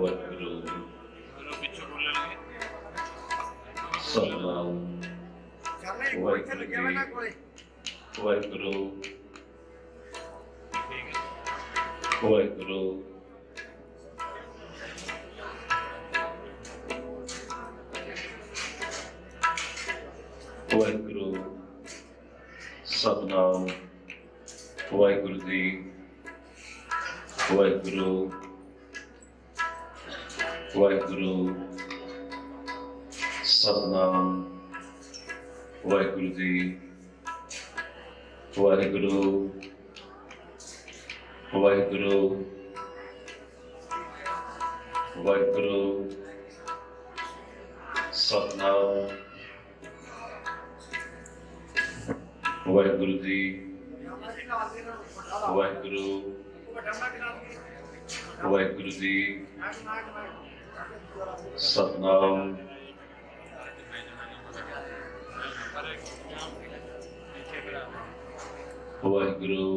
वाहिगुरु सतनाम वाहिगुरु जी वाहिगुरु वाहिगुरु वाहिगुरु सतनाम वाहिगुरु जी वाहिगुरु वाहिगुरु सतनाम वाहिगुरु जी वाहिगुरु वाहिगुरु वाहिगुरु सतनाम वाहिगुरु जी वाहिगुरु वाहिगुरु जी सतनाम वाहिगुरु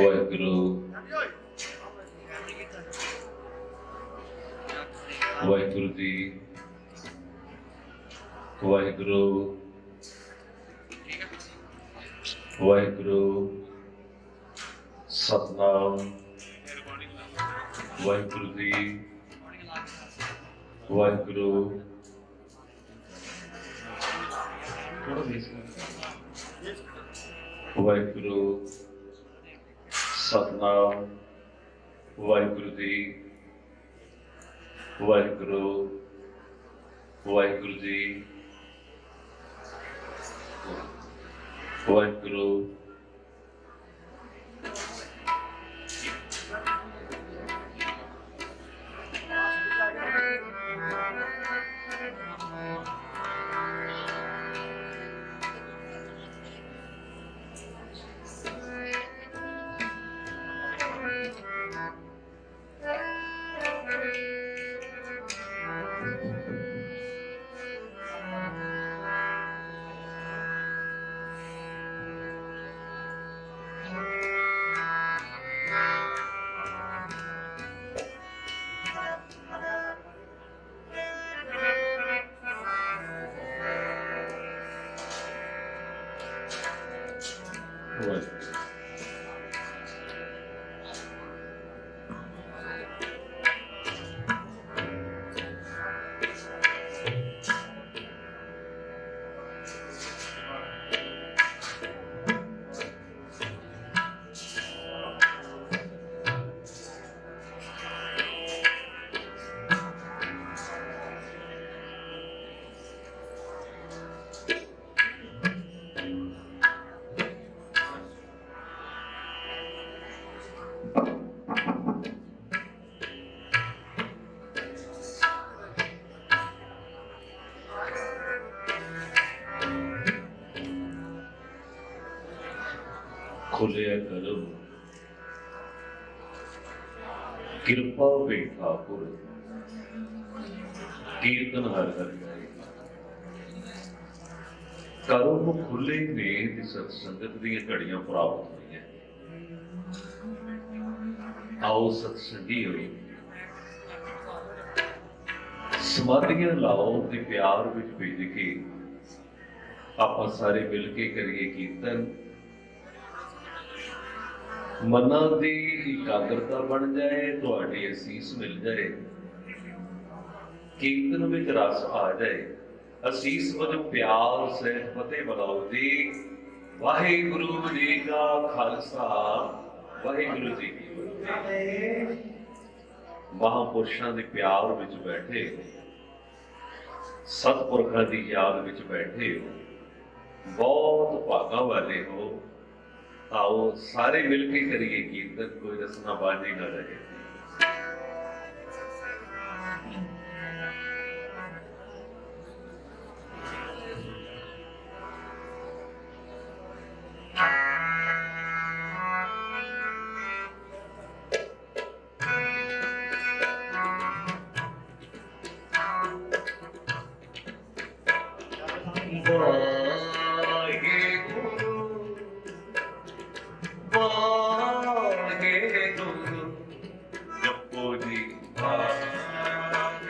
वाहिगुरु वाहिगुरु जी वाहिगुरु वाहिगुरु सतनाम वाहिगुरु जी वाहिगुरु वाहिगुरु सतनाम वाहिगुरु जी वाहिगुरु वाहिगुरु जी वाहिगुरु खुलिया करो कृपा वे ठाकुर कीर्तन हर हर गाए करो खुले ने सत्संगत दी घड़ियां प्राप्त हुई हैं। आओ सत्संगी होई समाधियां लाओ ते प्यार विच भेज के आपां सारे मिल के करिए कीर्तन। मना दी एकाग्रता बन जाए, तुहाडी असीस मिल जाए, कीर्तन में रस आ जाए, असीस वजों प्यार सहित फतेह बुलाओ जी। वाहिगुरु जी का खालसा वाहिगुरु जी की फतेह। महापुरुषों के प्यार विच बैठे सतपुरखों की याद विच बैठे हो, बहुत भागा वाले हो। आओ सारे मिलके करिए कीर्तन, कोई रसना बाजी ना रहे। ਵਾਹਿਗੁਰੂ ਵਾਹਿਗੁਰੂ ਜਪੋ ਜੀ ਵਾਹਿਗੁਰੂ।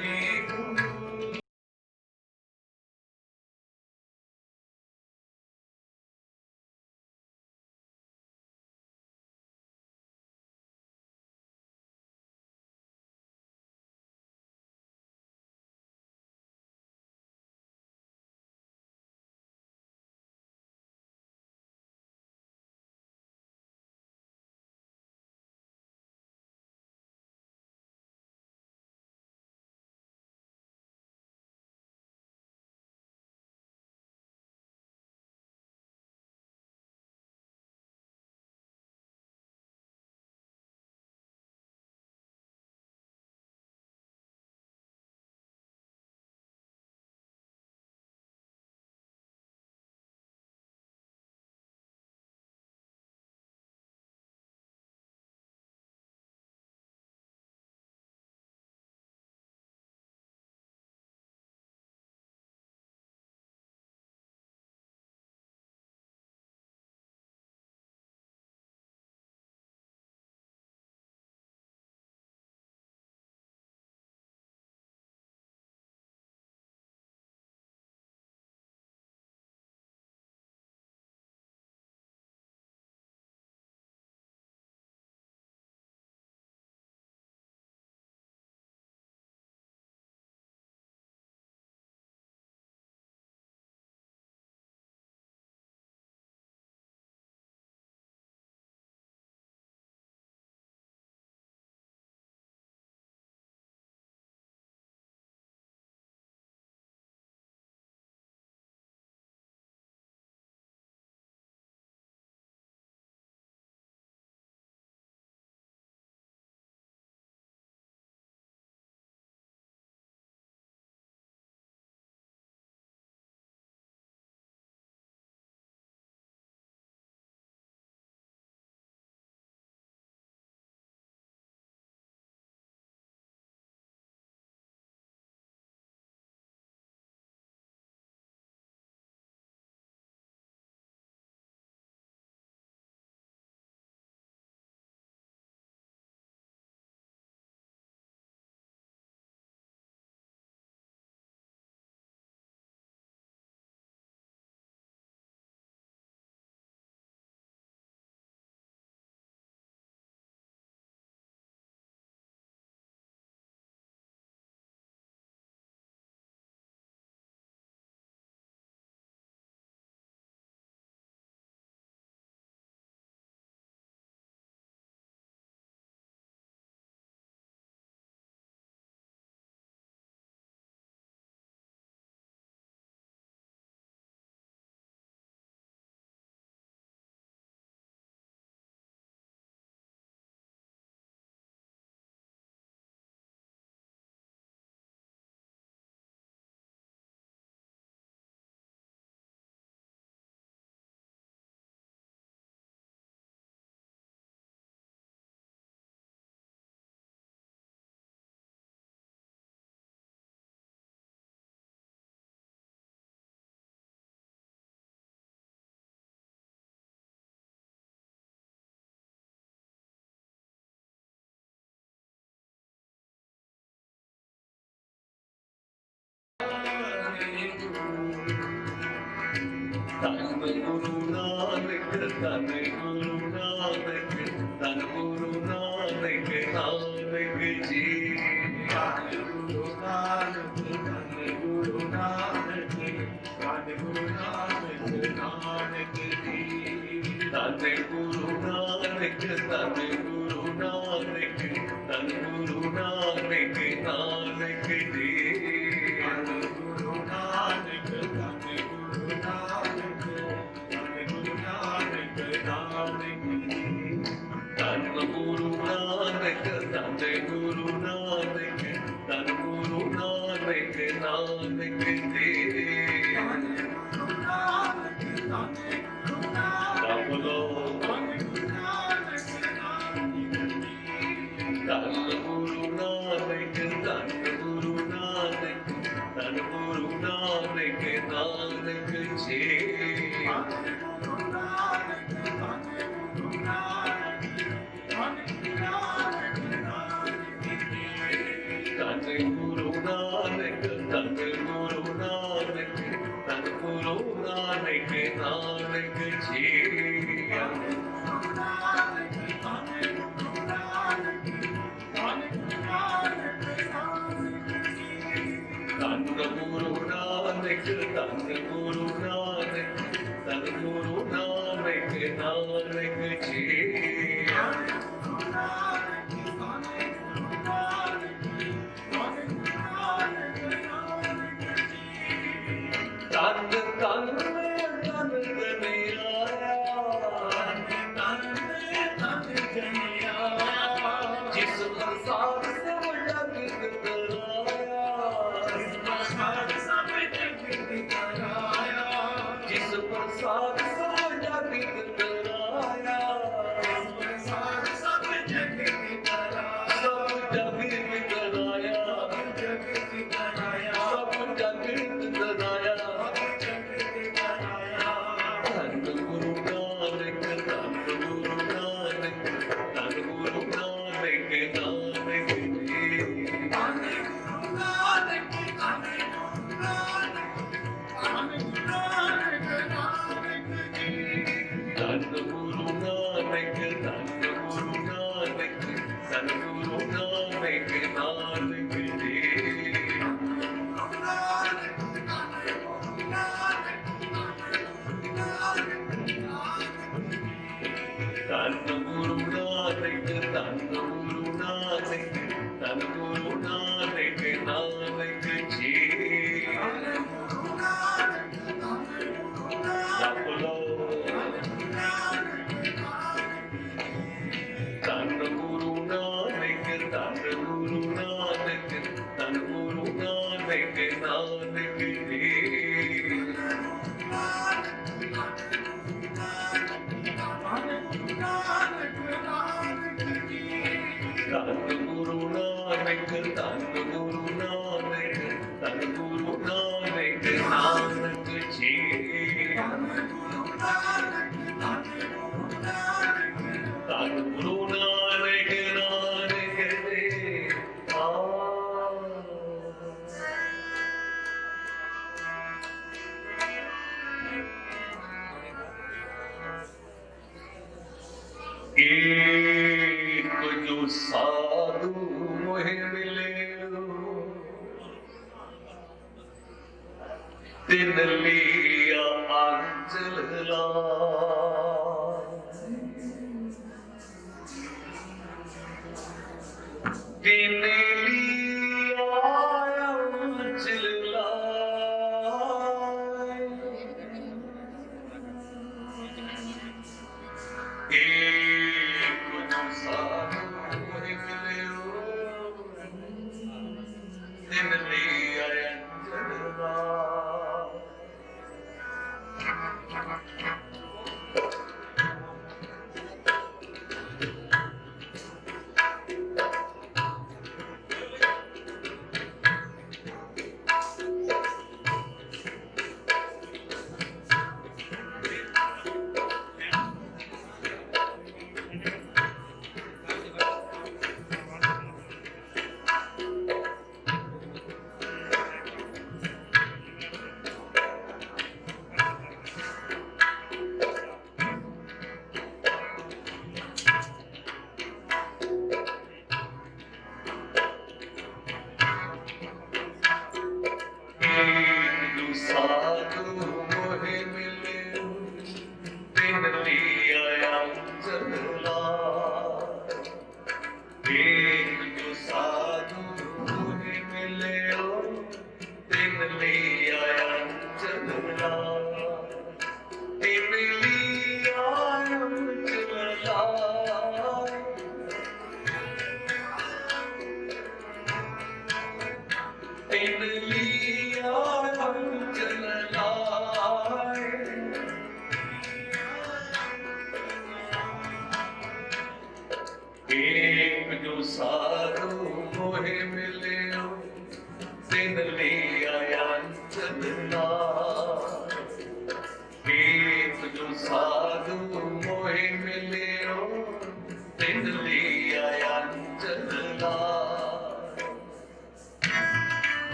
ਧੰਨ ਗੁਰੂ ਨਾਨਕ ਧੰਨ ਗੁਰੂ ਨਾਨਕ ਧੰਨ ਗੁਰੂ ਨਾਨਕ ਨਾਨਕ ਜੀ। ਧੰਨ ਗੁਰੂ ਨਾਨਕ ਧੰਨ ਗੁਰੂ ਨਾਨਕ ਧੰਨ ਗੁਰੂ ਨਾਨਕ ਨਾਨਕ ਜੀ। ਧੰਨ ਗੁਰੂ ਨਾਨਕ ਧੰਨ ਗੁਰੂ ਨਾਨਕ ਧੰਨ ਗੁਰੂ ਨਾਨਕ ਨਾਨਕ ਜੀ। ਧੰਨ ਗੁਰੂ ਨਾਨਕ ਧੰਨ ਗੁਰੂ ਨਾਨਕ ਧੰਨ ਗੁਰੂ ਨਾਨਕ ਨਾਨਕ ਜੀ। ਧੰਨ ਗੁਰੂ ਨਾਨਕ ਧੰਨ ਗੁਰੂ ਨਾਨਕ ਧੰਨ ਗੁਰੂ ਨਾਨਕ ਨਾਨਕ ਜੀ। ਧੰਨ ਗੁਰੂ ਨਾਨਕ ਧੰਨ ਗੁਰੂ ਨਾਨਕ ਬੋਲੋ ਧੰਨ ਗੁਰੂ ਨਾਨਕ ਨਾਨਕ ਜੀ। ਧੰਨ ਗੁਰੂ ਨਾਨਕ ਧੰਨ ਗੁਰੂ ਨਾਨਕ ਧੰਨ ਗੁਰੂ ਨਾਨਕ ਨਾਨਕ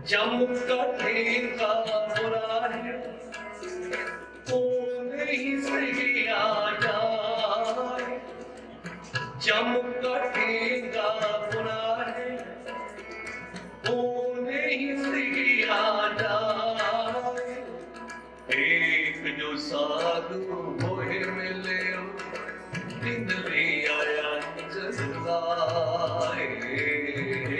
जम का ठेका बुरा है तो नहीं सही आ जाए, जम का ठेका बुरा है तो नहीं सही आ जाए। एक जो साधु मोहे मिले दिन ले आया जलाए,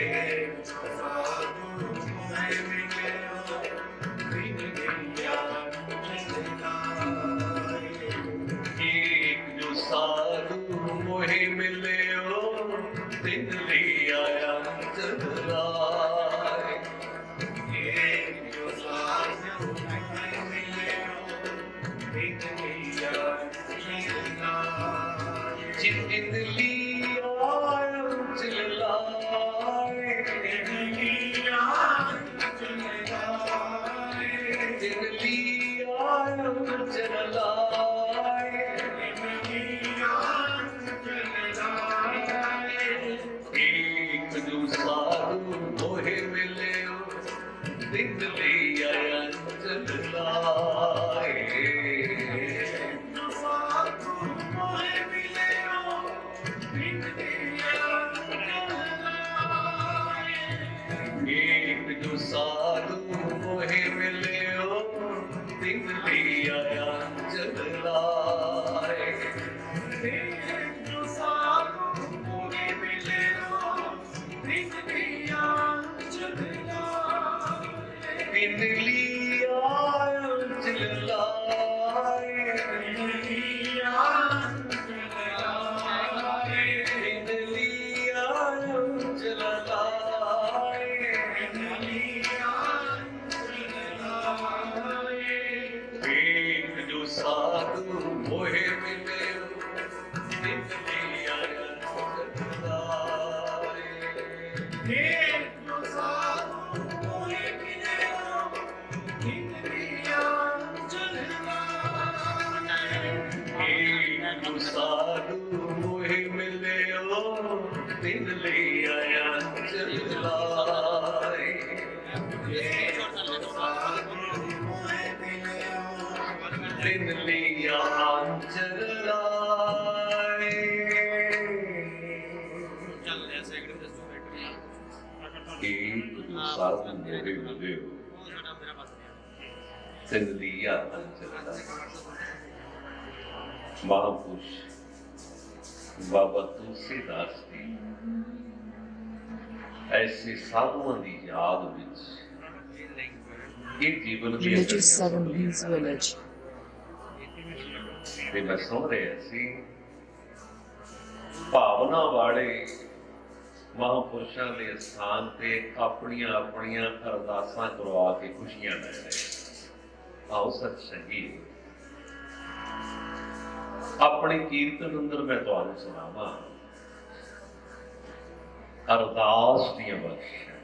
एक जो साधु मोहे मिले दिन ले आया जलाए, एक जो साधु मोहे मिले दिन ले आया जलाए, जिन लिया जलाए, जिन लिया जलाए, एक जो साधु मोहे मिले दिन ले आया जलाए, एक जो साधु मोहे मिले दिन ले आया जलाए, एक जो साधु मोहे मिले दिन लिया जलाए, दिन लिया जलाए, दिन लिया जलाए, दिन लिया जलाए, एक जो साधु मोहे मिले दिन ले आया जलाए, एक जो साधु मोहे मिले दिन लिया जलाए, एक जो साधु मोहे मिले दिन ले आया जलाए, दिन लिया जलाए। एक जो साधु मोहे मिले दिन लिया जलाए। महापुरुष बाबा तुलसीदास जी ऐसे साधुओं की याद विच ये जीवन Religious ceremonies village. ਤੇ ਮੈਂ ਸੁਣ ਰਿਹਾ ਸੀ ਭਾਵਨਾ ਵਾਲੇ ਮਹਾਂਪੁਰਸ਼ਾਂ ਦੇ ਸਥਾਨ ਤੇ ਆਪਣੀਆਂ ਆਪਣੀਆਂ ਅਰਦਾਸਾਂ ਕਰਵਾ ਕੇ ਖੁਸ਼ੀਆਂ ਲੈ ਰਹੇ। ਆਓ ਸਤਸੰਗੀ ਆਪਣੇ ਕੀਰਤਨ ਅੰਦਰ ਮੈਂ ਤੁਹਾਨੂੰ ਸੁਣਾਵਾਂ ਅਰਦਾਸ ਦੀਆਂ ਬਖਸ਼ਿਸ਼ਾਂ।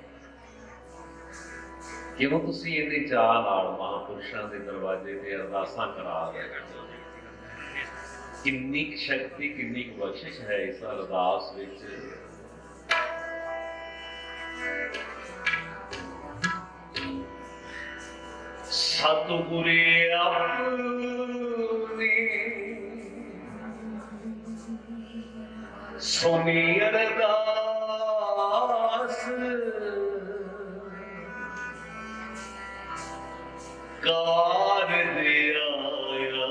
ਕਿਉਂ ਤੁਸੀਂ ਇਹਦੇ ਚਾਅ ਨਾਲ ਮਹਾਂਪੁਰਸ਼ਾਂ ਦੇ ਦਰਵਾਜ਼ੇ ਤੇ ਅਰਦਾਸਾਂ ਕਰਾ ਰਹੇ ਹੋ? ਕਿੰਨੀ ਸ਼ਕਤੀ ਕਿੰਨੀ ਬਖਸ਼ਿਸ਼ ਹੈ ਇਸ ਅਰਦਾਸ ਵਿੱਚ। ਸਤਿਗੁਰੇ ਆਪਣੀ ਸੁਣੀ ਅਰਦਾਸ ਕਾਰ ਦੇ ਆਇਆ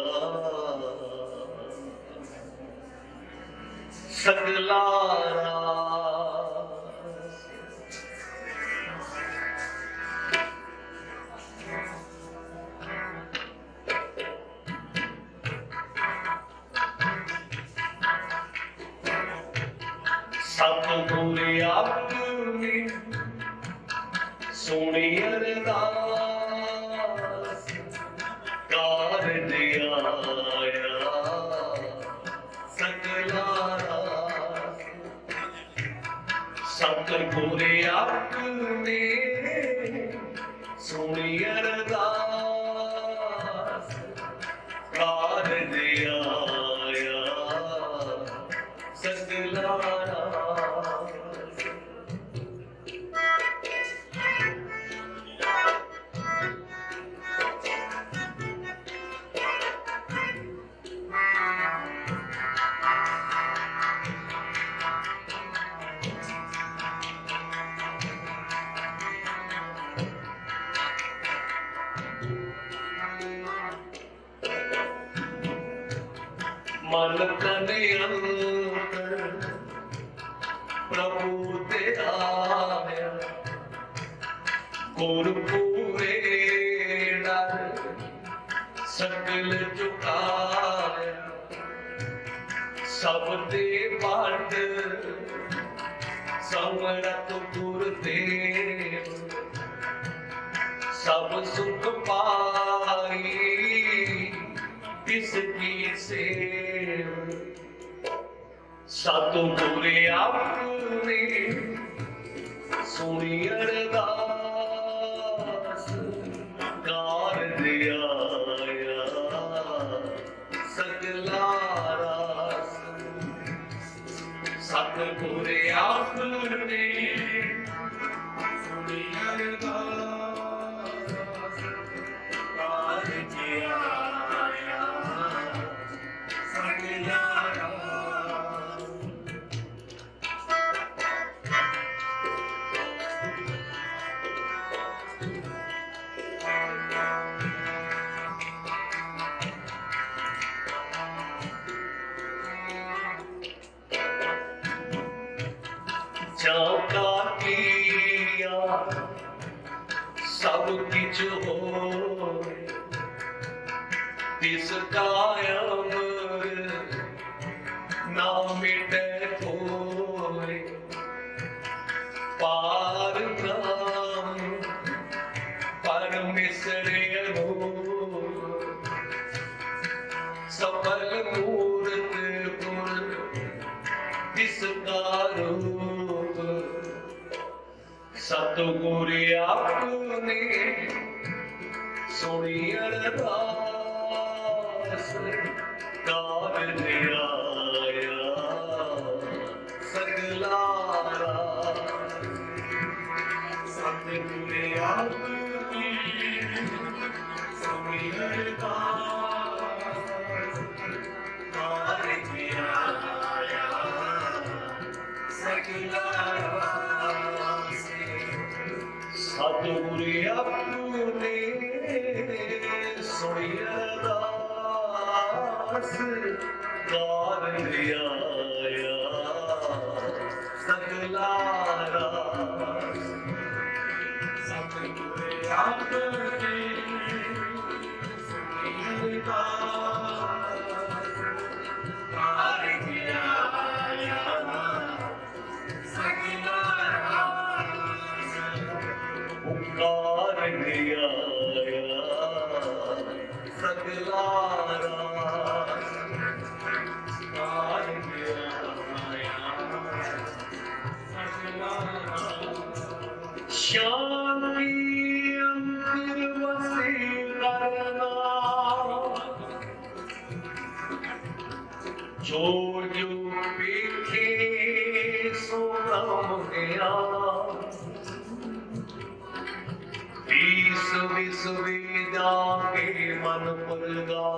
ਸਗਲਾ ਸਤਿਗੁਰੇ ਆਪਣੀ ਸੁਣੀ ਅਰਦਾਸ ਕਾਰ ਦੇ ਆਇਆ ਸਗਲਾ ਸਤਿਗੁਰੇ ਆਪਣੀ ਸੁਣੀ ਅਰਦਾਸ ਕਾਰ ਦੇ ਆਇਆ ਸਗਲਾ मन तन अंतर प्रभु ते आया, गुर पूरे डर सकल झुकाया, सब दे बंड समरत गुरदेव, सब सुख पाई किसकी सेव। सतगुर अपने सुनी अरदास, कारज आया सगला रास। सतगुर अपने सुनी अरदास, कारज आया सगला रास। जाका किया सब किछ होए, तिस कायम ना मिटे कोय। पार नाम परमेश्वर अनूप, सफल मूरत गुण तिसका रूप। सतगुर अपने सुनी अरदास, कारज आया सगला रास। सतगुर अपने सुनी अरदास, कारज आया सगला रास। सतगुर अपने सुनी अरदास, कारज आया सगला रास। सतगुर अपने सुनी अरदास, कारज आया सगला रास। कारज आया सगला रास, कारज आया सगला रास। शांति अंकुर वसे करना, जो जो देखे सो राम गया। बीस विस वेदा के मन पुरगा,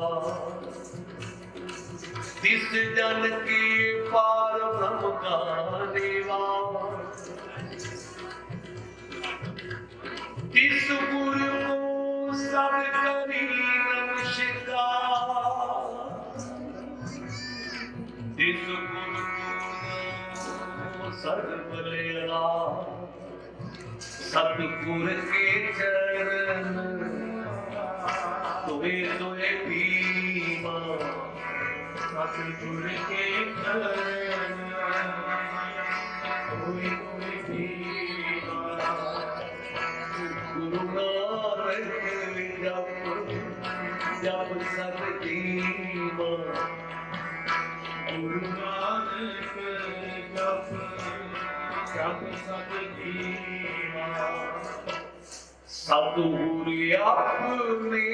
तिस जन के पार ब्रह्म का निवास। तिस गुरु को सब करी नमस्कार, तिस गुरु को सर्व लेला। सतगुर के चरण तुहे तुहे भीमा, सतगुर के चरण तुहे तुहे भीमा। गुरु नानक जप जप सत दीवा, गुरु नानक जप जप सत दीवा। सतगुर अपने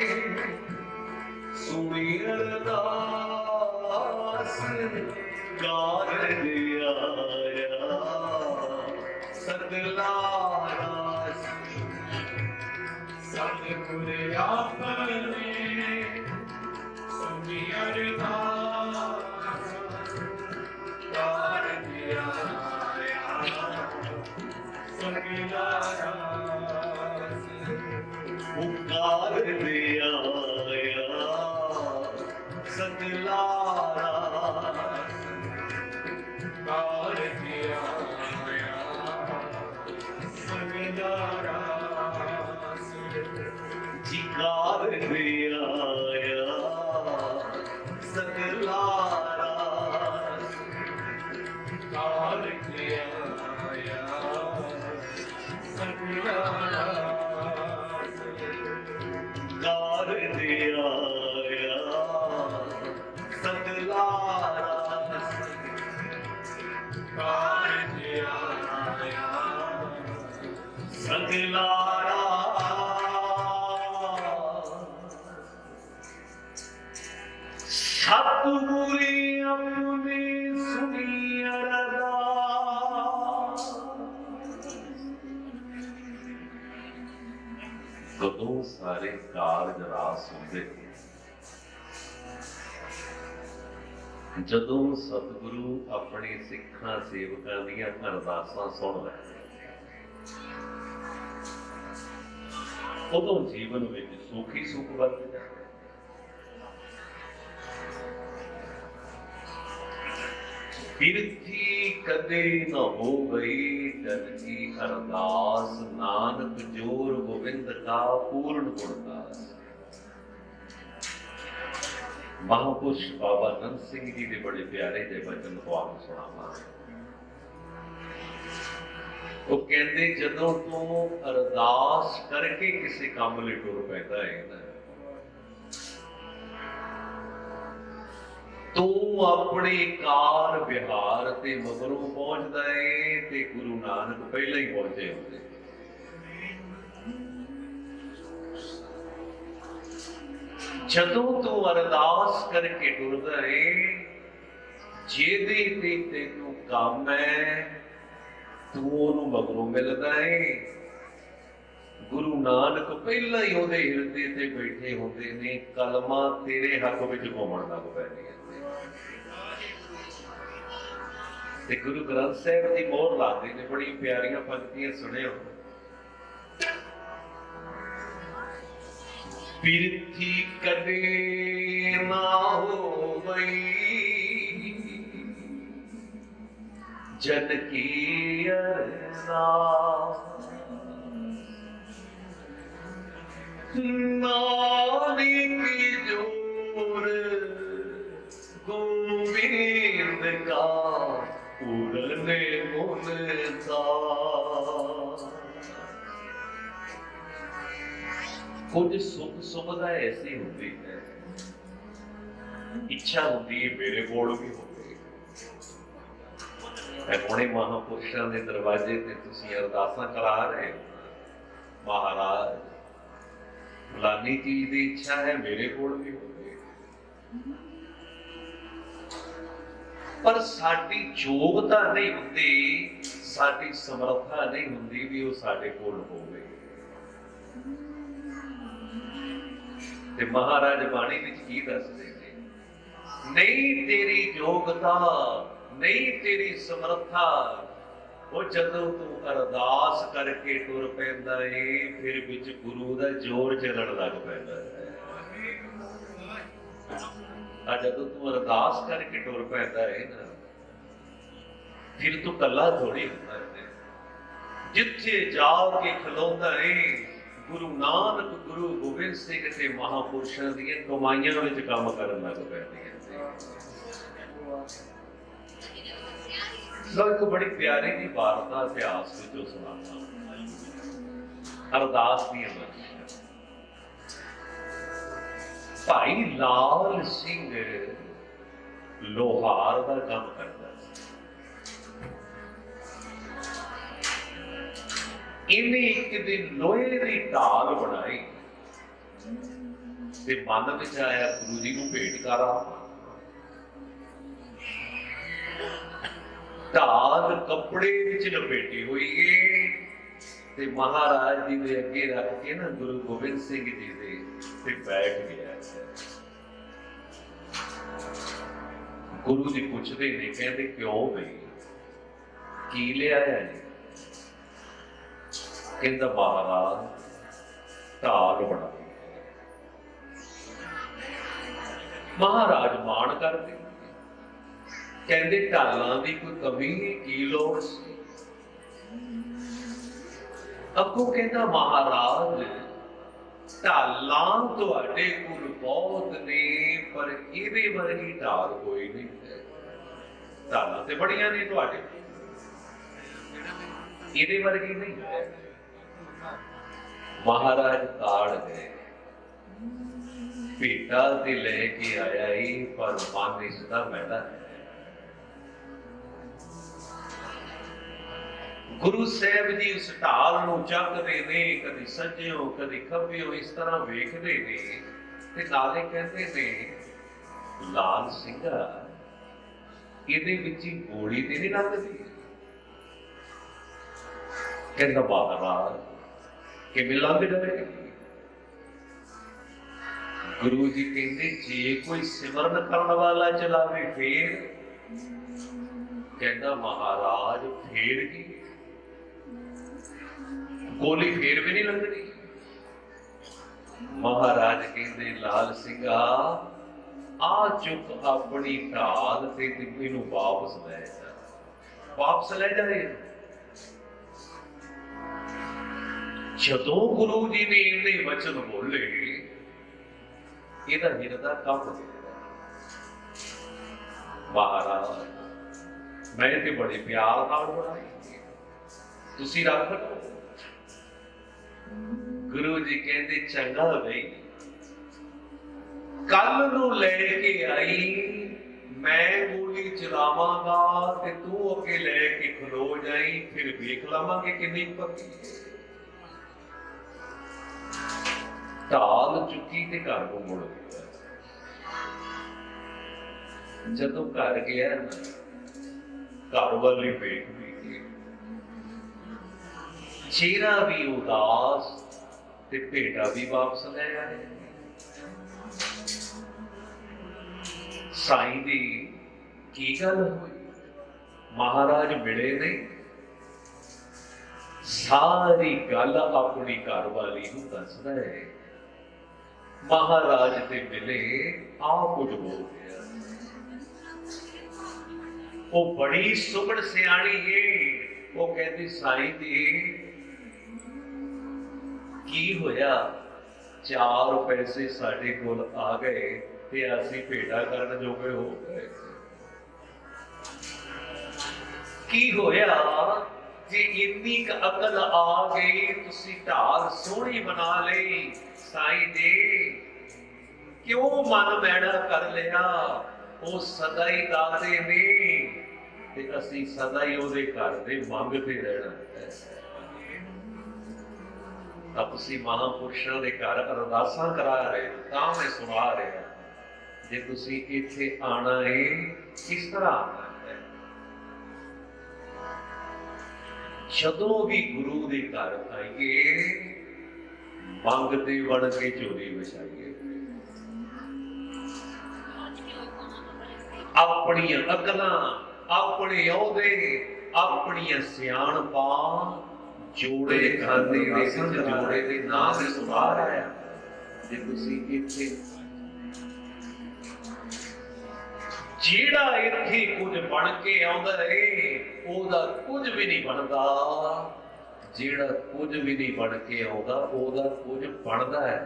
सुनी अरदास, कारज आया सगला रास। सतगुर अपने सुनी अरदास, कारज आया सगला रास। कारज आया सगला रास। कारज आया सतलारा, कारज आया सतलारा, सतगुरी अपने सुनी अरदास। कदों सारे कारज रास होंदे जदों सतगुरु अपने सिखां सेवकां दीयां अरदासां सुण लैंदे, उदों जीवन विच सुख ही सुख वरतदा। बिरथी कदे न हो गई जन की अरदास, नानक जोर गोविंद का पूर्ण गुणदास। महापुरुष बाबा नंद सिंह जी के बड़े प्यारे जे वचन को आप सुनावा। वो कहते जदों तू अरदास करके किसी काम लई टुर पैंदा है ना, तू अपने कार विहार ते मगरों पहुंचदा है ते गुरु नानक पहले ही पहुंचे होंदे। जदों तू अरदास करके टुरदा है, जेदे ते तेनू काम है तू ओनू मगरों मिलदा है। गुरु नानक पहला ही ओदे हिरदे ते बैठे होंदे ने, कलमा तेरे हक विच घुमण लग पैंदियां ते गुरु ग्रंथ साहिब की मोहर लाते ने। बड़ी प्यारियां पंक्तियां सुनियो। बिरथी कदे ना हो गई जन की अरदास, नानक जोर गोविंद का पूरने गुणदास। कुछ सुख सुविधा ऐसी होती है, इच्छा होती है मेरे कोल भी होवे। हुणे महापुरुषों के दरवाजे ते तुसीं अरदासां करा रहे हो, महाराज फलानी चीज की इच्छा है मेरे कोल भी होवे, पर साडी योग्यता नहीं हुंदी, साडी समर्था नहीं हुंदी भी वो साडे कोल होवे। ते महाराज बाणी विच की दसदे ने, नहीं तेरी योग्यता नहीं तेरी समर्था, वो जदों तू अरदास करके टुर पैंदा है फिर विच गुरु दा जोर चलण लग पैंदा है। जदों तू अरदास करके टुर पैंदा है ना, फिर तू कला थोड़ी हुंदा है। जिथे जाके खलोंदा है गुरु नानक गुरु गोबिंद सिंह ते महापुरुषों दीयां कमाइयां विच काम करन लग पैंदियां। एक बड़ी प्यारी जी वारता इतिहास विचों सुनाता, अरदास दीयां मंजियां। भाई लाल सिंह लोहार का काम करता सी। इन्हें एक दिन लोहे की ढाल बनाई ते मन विच आया गुरु जी नूं भेंट करा। ढाल कपड़े विच लपेटी हुई है ते महाराज जी दे अगे रख के ना गुरु गोबिंद सिंह जी दे ते बैठ गया। गुरु जी पूछते ने, कहते क्यों बई की लिया है? कहता महाराज ढाल बना। महाराज मान करते, कहते ढालां की कोई कमी की लोड़ सी? अगों कहता महाराज ढालां तुहाडे कोल बहुत ने पर इहदे वर्गी ढाल कोई नहीं है। ढालां ते बड़ियां ने तुहाडे, इहदे वर्गी नहीं है। महाराज ताड़ गए, भेटा ते लेके आया ही, पर मन इसका बैठा है। गुरु साहब जी उस ढाल नूं चकदे ने, कदी सज्जिओं कदी खब्बिओं, इस तरह वेखदे ने ते नाले कहंदे ने, लाल सिंघा इहदे विच ही गोली ते नहीं लगदी। कहंदा महाराज किवें लंघ जाएगी। गुरु जी कहते जे कोई सिमरन करने वाला चलावे फिर, कहता महाराज फिर की गोली फिर भी नहीं लगनी। महाराज कहते लाल सिंघा आ चुक अपनी ढाल ते इनू वापस ले जा, वापस ले जाए। जदों गुरु जी ने इन्ने वचन बोले, ਇਹਦਾ ਹਿਰਦਾ ਕੰਬ ਗਿਆ। ਮਹਾਰਾਜ ਮੈਂ ਤੇ ਬੜੇ ਪਿਆਰ ਨਾਲ ਬਣਾਈ, ਤੁਸੀਂ ਰੱਖ ਲਓ। ਗੁਰੂ ਜੀ ਕਹਿੰਦੇ ਚੰਗਾ ਬਈ, ਕੱਲ ਨੂੰ ਲੈ ਕੇ ਆਈ, ਮੈਂ ਗੋਲੀ ਚਲਾਵਾਂਗਾ ਤੇ ਤੂੰ ਅੱਗੇ ਲੈ ਕੇ ਖਲੋ ਜਾਈ, ਫਿਰ ਵੇਖ ਲਵਾਂਗੇ ਕਿੰਨੀ ਪੱਕੀ ਹੈ। ਢਾਲ ਚੁੱਕੀ ਤੇ ਘਰ ਨੂੰ ਮੁੜ ਗਿਆ। ਜਦੋਂ ਘਰ ਗਿਆ ਨਾ, ਘਰ ਵਾਲੀ ਵੇਖ ਵੀ ਚਿਹਰਾ ਵੀ ਉਦਾਸ ਤੇ ਭੇਟਾ ਵੀ ਵਾਪਸ ਲੈ ਆਏ। ਸਾਈਂ ਦੀ ਕੀ ਗੱਲ ਹੋਈ? ਮਹਾਰਾਜ ਮਿਲੇ ਨਹੀਂ, ਸਾਰੀ ਗੱਲ ਆਪਣੀ ਘਰ ਵਾਲੀ ਨੂੰ ਦੱਸਦਾ ਹੈ। महाराज ते मिले, आ कुछ बोल गया। वो बड़ी सुगड़ सियाणी है, वो कहती साईं जी की होया, 4 पैसे साडे कोल आ गए ते असीं भेटा करन जोगे हो गए। की होया जे इन्नी क अकल आ गई, तुसीं ढाल सोहनी बना लई, साईं जी क्यों मन मैड़ा कर लिया? वो सदा ही दाते ने ते असीं सदा ही उहदे घर दे मंगते रहना है। अब तुसीं महापुरुषां दे घर अरदासां करा रहे हो, तां मैं सुना रहा, जे तुसीं इत्थे आना है किस तरह आना है? जदों भी गुरु दे घर आइए, मंगते बन के चोरी बचाइए। अपनी अकलां, अपने औहदे, अपनी सियाणपां जोड़े खाते ने, जोड़े दे नाम ही सुना रहा है। जे तुसीं इत्थे ਜਿਹੜਾ ਇੱਥੇ ਕੁਝ ਬਣ ਕੇ ਆਉਂਦਾ ਏ, ਉਹਦਾ ਕੁਝ ਵੀ ਨਹੀਂ ਬਣਦਾ। ਜਿਹੜਾ ਕੁਝ ਵੀ ਨਹੀਂ ਬਣ ਕੇ ਆਉਂਦਾ, ਉਹਦਾ ਕੁਝ ਬਣਦਾ ਹੈ।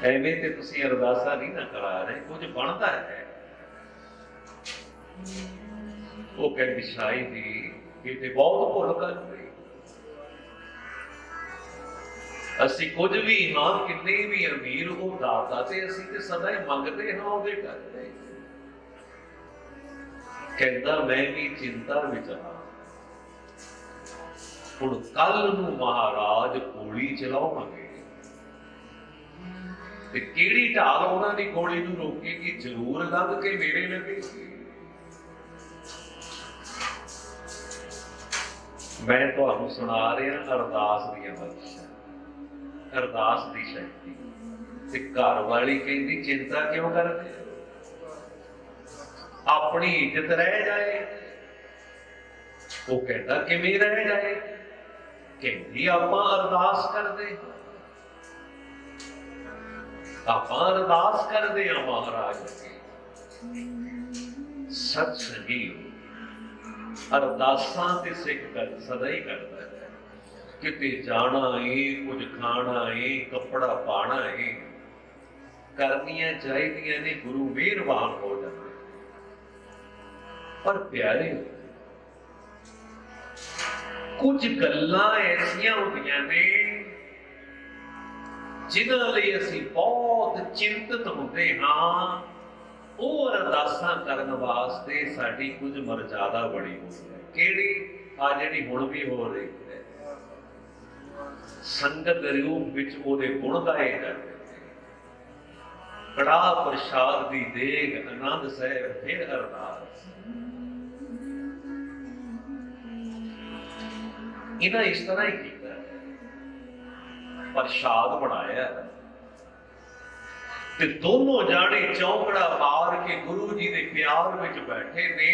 ਐਵੇਂ ਤੇ ਤੁਸੀਂ ਅਰਦਾਸਾਂ ਨਹੀਂ ਨਾ ਕਰਾ ਰਹੇ, ਕੁਝ ਬਣਦਾ ਹੈ। ਉਹ ਕਹਿੰਦੀ ਸਾਈਂ ਦੀ ਇਹ ਤੇ ਬਹੁਤ ਭੁੱਲ ਕਰ ਪਈ। ਅਸੀਂ ਕੁਝ ਵੀ ਹਾਂ, ਕਿੰਨੇ ਵੀ ਅਮੀਰ ਉਹ ਦਾਤਾ, ਤੇ ਅਸੀਂ ਤੇ ਸਦਾ ਹੀ ਮੰਗਦੇ ਹਾਂ ਉਹਦੇ ਕਰਦੇ। ਕਹਿੰਦਾ ਮੈਂ ਵੀ ਚਿੰਤਾ ਵਿੱਚ ਹਾਂ। ਹੁਣ ਕੱਲ ਨੂੰ ਮਹਾਰਾਜ ਗੋਲੀ ਚਲਾਉਣਗੇ ਤੇ ਕਿਹੜੀ ਢਾਲ ਉਹਨਾਂ ਦੀ ਗੋਲੀ ਨੂੰ ਰੋਕੇਗੀ? ਜ਼ਰੂਰ ਲੰਘ ਕੇ ਮੇਰੇ ਲੱਗੇਗੀ। ਮੈਂ ਤੁਹਾਨੂੰ ਸੁਣਾ ਰਿਹਾ ਅਰਦਾਸ ਦੀਆਂ ਬਖਸ਼ਾਂ, ਅਰਦਾਸ ਦੀ ਸ਼ਕਤੀ। ਤੇ ਘਰ ਵਾਲੀ ਕਹਿੰਦੀ ਚਿੰਤਾ ਕਿਉਂ ਕਰਦੇ? ਆਪਣੀ ਇੱਜ਼ਤ ਰਹਿ ਜਾਏ। ਉਹ ਕਹਿੰਦਾ ਕਿਵੇਂ ਰਹਿ ਜਾਏ? ਕਹਿੰਦੀ ਆਪਾਂ ਅਰਦਾਸ ਕਰਦੇ, ਆਪਾਂ ਅਰਦਾਸ ਕਰਦੇ ਆ ਮਹਾਰਾਜ ਅੱਗੇ। ਸਤ ਸੰਗੀਓ, ਅਰਦਾਸਾਂ ਤੇ ਸਿੱਖ ਸਦਾ ਹੀ ਕਰਦਾ ਹੈ। ਕਿਤੇ ਜਾਣਾ ਏ, ਕੁਝ ਖਾਣਾ ਏ, ਕੱਪੜਾ ਪਾਣਾ ਏ, ਕਰਨੀਆਂ ਚਾਹੀਦੀਆਂ ਨੇ। ਗੁਰੂ ਮਿਹਰਬਾਨ ਹੋ ਜਾਂਦੇ। ਪਰ ਪਿਆਰੇ कुछ गल्लां ऐसियां होंदियां ने जिन्हां लई असीं बहुत चिंतित हुंदे हां। ਉਹ ਅਰਦਾਸਾਂ ਕਰਨ ਵਾਸਤੇ ਸਾਡੀ ਕੁਝ ਮਰਜ਼ਾਦਾ ਬੜੀ ਹੋਈ ਹੈ। ਕਿਹੜੀ? ਆ ਜਿਹੜੀ ਹੁਣ ਵੀ ਹੋ ਰਹੀ ਹੈ, ਸੰਗਤ ਰੂਪ ਵਿੱਚ ਉਹਦੇ ਗੁਣ ਗਾਏ ਜਾਂਦੇ, ਕੜਾਹ ਪ੍ਰਸ਼ਾਦ ਦੀ ਦੇਗ ਆਨੰਦ ਸਾਹਿਬ ਫਿਰ ਅਰਦਾਸ। ਇਹਨਾਂ ਇਸ ਤਰ੍ਹਾਂ ਹੀ ਕੀਤਾ, ਪ੍ਰਸ਼ਾਦ ਬਣਾਇਆ ਤੇ ਦੋਨੋਂ ਜਾਣੇ ਚੌਂਕੜਾ ਮਾਰ ਕੇ ਗੁਰੂ ਜੀ ਦੇ ਪਿਆਰ ਵਿੱਚ ਬੈਠੇ ਨੇ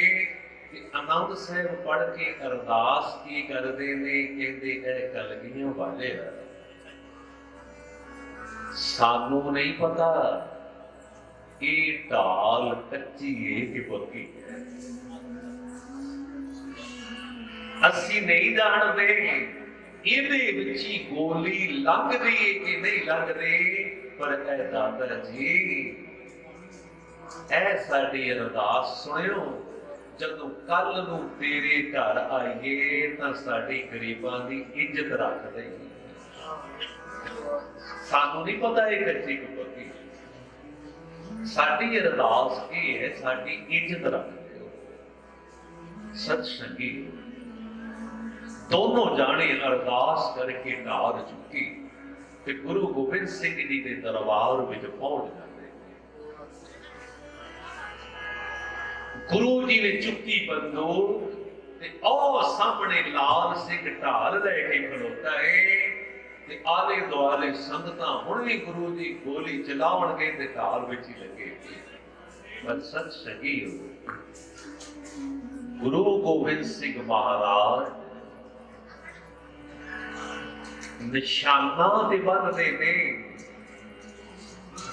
ਤੇ ਆਨੰਦ ਸਾਹਿਬ ਪੜ੍ਹ ਕੇ ਅਰਦਾਸ ਕੀ ਕਰਦੇ ਨੇ? ਕਹਿੰਦੇ ਇਹ ਕਲਗੀਆਂ ਵਾਲੇ ਆ, ਸਾਨੂੰ ਨਹੀਂ ਪਤਾ ਇਹ ਢਾਲ ਕੱਚੀ ਹੈ ਕਿ ਪੱਕੀ ਹੈ, ਅਸੀਂ ਨਹੀਂ ਜਾਣਦੇ ਇਹਦੇ ਵਿੱਚ ਹੀ ਗੋਲੀ ਲੰਘਦੀ ਹੈ ਕਿ ਨਹੀਂ ਲੰਘਦੀ। पर ऐ दादा जी ऐ साडी अरदास सुनियो, जदों कल नूं तेरे घर आईए तां साडी गरीबां दी इज्जत रख दे। सानू नहीं पता ये कच्ची की पक्की, साडी अरदास ये है साडी इज्जत रख दे। सत संगी दोनों जाने अरदास करके ढाल चुकी ਤੇ ਗੁਰੂ ਗੋਬਿੰਦ ਸਿੰਘ ਜੀ ਦੇ ਦਰਬਾਰ ਵਿੱਚ ਪਹੁੰਚ ਜਾਂਦੇ। ਗੁਰੂ ਜੀ ਨੇ ਚੁੱਕੀ ਬੰਦੂਕ ਤੇ ਉਹ ਸਾਹਮਣੇ ਲਾਲ ਸਿੰਘ ਢਾਲ ਲੈ ਕੇ ਖਲੋਤਾ ਹੈ ਤੇ ਆਲੇ ਦੁਆਲੇ ਸੰਗਤਾਂ ਹੁਣ ਵੀ ਗੁਰੂ ਜੀ ਗੋਲੀ ਚਲਾਉਣਗੇ ਤੇ ਢਾਲ ਵਿੱਚ ਹੀ ਲੱਗੇ। ਪਰ ਸਤ ਸਹੀ ਗੁਰੂ ਗੋਬਿੰਦ ਸਿੰਘ ਮਹਾਰਾਜ निशाना ते बनते ने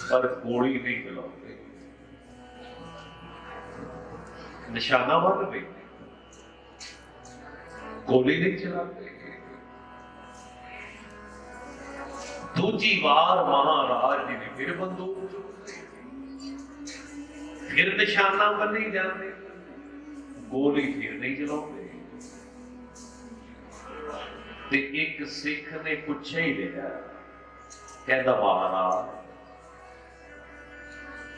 पर गोली नहीं चलाते। निशाना बनते गोली नहीं चलाते। दूजी बार महाराज जी ने फिर बंदूक चुकती, फिर निशाना बनी जाते, गोली फिर नहीं चलाते। ਤੇ ਇੱਕ ਸਿੱਖ ਨੇ ਪੁੱਛਿਆ ਹੀ ਲਿਆ, ਕਹਿੰਦਾ ਮਹਾਰਾਜ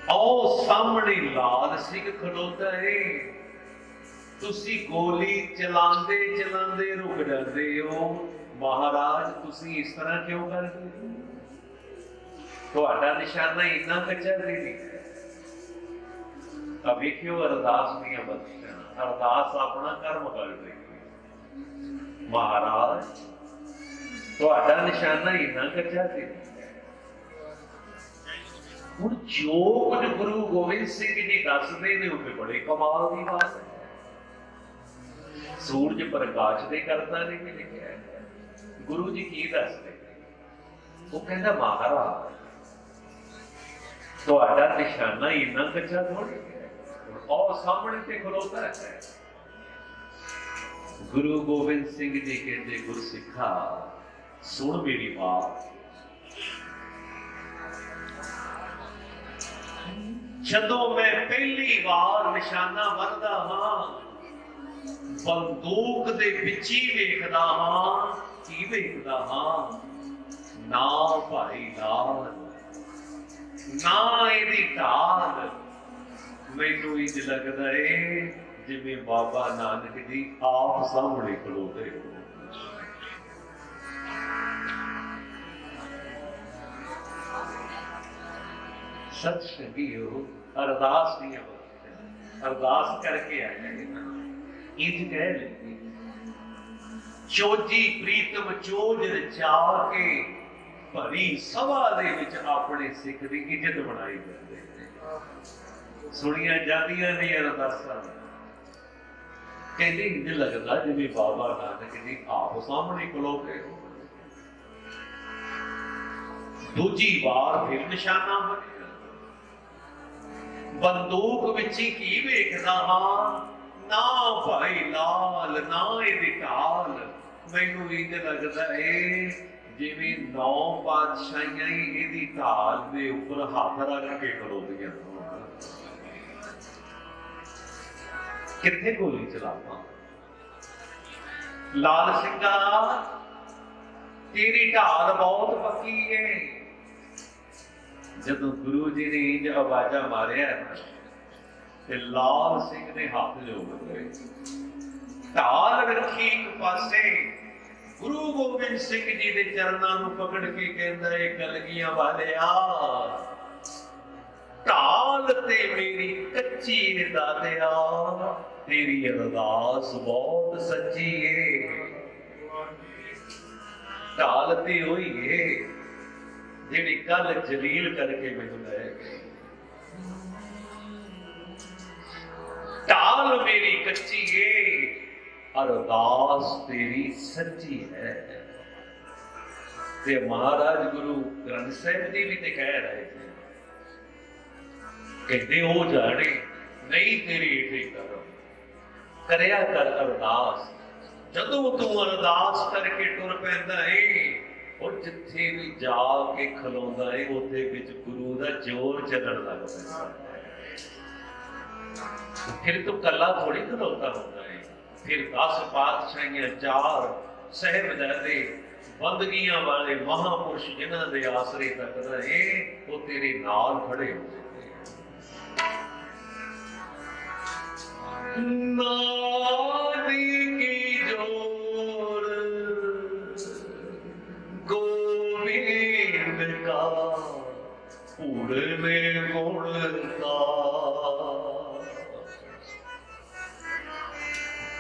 ਆਓ ਸਾਹਮਣੇ ਲਾਲ ਸਿੰਘ ਖਲੋਤਾ ਹੈ, ਤੁਸੀਂ ਗੋਲੀ ਚਲਾਉਂਦੇ ਚਲਾਉਂਦੇ ਰੁਕ ਜਾਂਦੇ ਹੋ, ਮਹਾਰਾਜ ਤੁਸੀਂ ਇਸ ਤਰ੍ਹਾਂ ਕਿਉਂ ਕਰਦੇ ਹੋ? ਤੁਹਾਡਾ ਨਿਸ਼ਾਨਾ ਇੰਨਾ ਕੱਚਾ ਨਹੀਂ ਹੈ। ਤਾਂ ਵੇਖਿਓ ਅਰਦਾਸ ਦੀਆਂ ਬਖਸ਼ਿਸ਼ਾਂ, ਅਰਦਾਸ ਆਪਣਾ ਕਰਮ ਕਰਦੇ। महाराज ਤੁਹਾਡਾ ਨਿਸ਼ਾਨਾ ਇੰਨਾ ਕੱਚਾ ਸੀ। ਹੁਣ ਜੋ ਕੁਝ ਗੁਰੂ ਗੋਬਿੰਦ ਸਿੰਘ ਜੀ ਦੱਸਦੇ ਨੇ ਉਹ ਬੜੇ ਕਮਾਲ ਦੀ ਬਾਤ ਹੈ। ਸੂਰਜ ਪ੍ਰਕਾਸ਼ ਦੇ ਕਰਤਾ ਨੇ ਕਿ ਲਿਖਿਆ, ਗੁਰੂ ਜੀ ਕੀ ਦੱਸਦੇ? ਉਹ ਕਹਿੰਦਾ ਮਹਾਰਾਜ ਤੁਹਾਡਾ ਨਿਸ਼ਾਨਾ ਇੰਨਾ ਕੱਚਾ ਥੋੜੀ ਹੈ, ਉਹ ਸਾਹਮਣੇ ਤੇ ਖਲੋਤਾ ਹੈ। गुरु गोबिंद सिंह जी कहते गुरसिखा सुन मेरी बात, जदों मैं पहली बार निशाना बनदा हां बंदूक दे विच ही वेखदा हां, की वेखदा हां? ना भाई लाल ना इहदी ढाल, मैनू इंज लगदा है जिवें बाबा नानक जी आप सामने खलोते हो। सच सही हो अरदास नहीं, अरदास करके आया इंज कह लेते, चोजी प्रीतम चोज रचा के भरी सभा दे विच अपने सिख दी इज्जत बनाई करते। सुनिया जांदियां ने अरदासां, कहते इंज लगता जिवें बाबा नानक जी आप सामने खलोते हो। दूजी बार फिर निशाना बनिया, बंदूक विच ही की वेखदा हां, ना भाई लाल ना इहदी ढाल, मैनू इंज लगदा है जिवें 9 पातशाहियां ही इहदी ढाल दे उपर हाथ रख के खलोदियां। किथे गोली चलावा? लाल सिंगा तेरी ढाल बहुत पक्की है। जदों गुरु जी ने इंज आवाजा मारिया ते लाल सिंह ने हाथ जोड़ लए, ढाल रखी एक पासे। गुरु गोबिंद सिंह जी के चरणों को पकड़ के कहता है, कलगियां वालिया ढाल ते मेरी कच्ची है दातिया, तेरी अरदास बहुत सच्ची है। ढाल ते होई है जिहड़ी कल जलील करके मैनूं लै गई। ढाल मेरी कच्ची है, अरदास तेरी सच्ची है। ते महाराज गुरु ग्रंथ साहिब जी भी ते कह रहे थे, कहते हो जाने नहीं तेरी एठी करम, करया कर अरदास। जदों तू अरदास करके टुर पैंदा है और जिथे भी जाके खलोंदा है उत्थे विच गुरु दा जोर चलण लग पैंदा है। फिर तू कला थोड़ी खलोता होता है। फिर 10 पातशाहियां, 4 साहिबजादे, बंदगियां वाले महापुरुष जिन्हां दे आसरे तकदा है वो तेरे नाल खड़े होते नानी की जोर गोविंद का पूर्ण गुण का,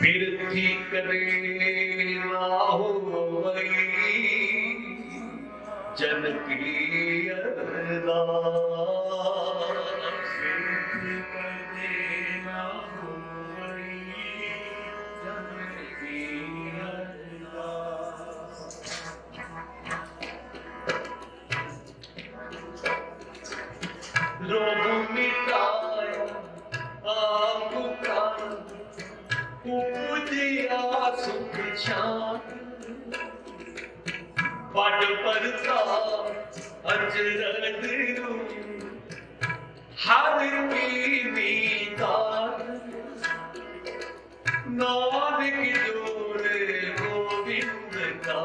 बिरथी करे ना होई जन की अरदास। रोग मिटाया आपको प्राण, उपजिया सुख शांति, पट परता अचरज रूप हर की मीतार। नानक जोड़ गोविंद का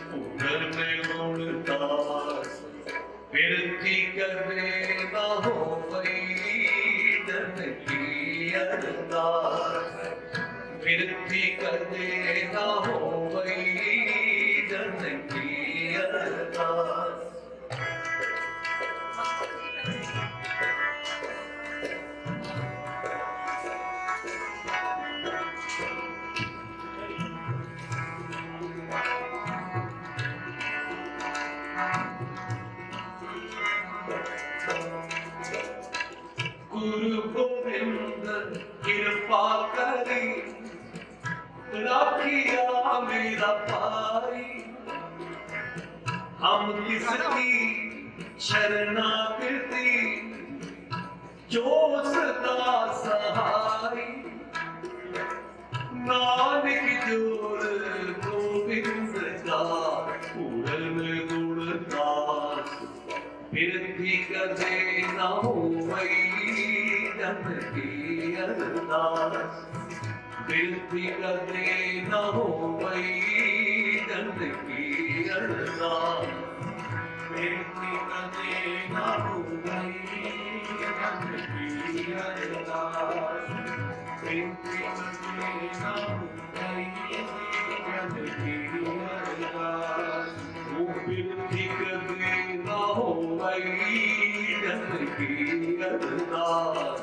पूर्ण गुणदास, बिरथी करे ना होई जन की अरदास। बिरथी करे ना होई जन की अरदास। गुरु गोविंद कृपा करी राखिया मेरा पाई, हम किसकी शरणागति जो सदा सहाय। नानक जोर गोविंद का पूर्ण गुणदास, बिरथी करे ना होई जन की अरदास। बिरथी करे ना होई जन की अरदास। बिरथी करे ना होई जन की अरदास। बिरथी करे ना होई जन की अरदास। वो बिरथी करे ना होई जन की अरदास।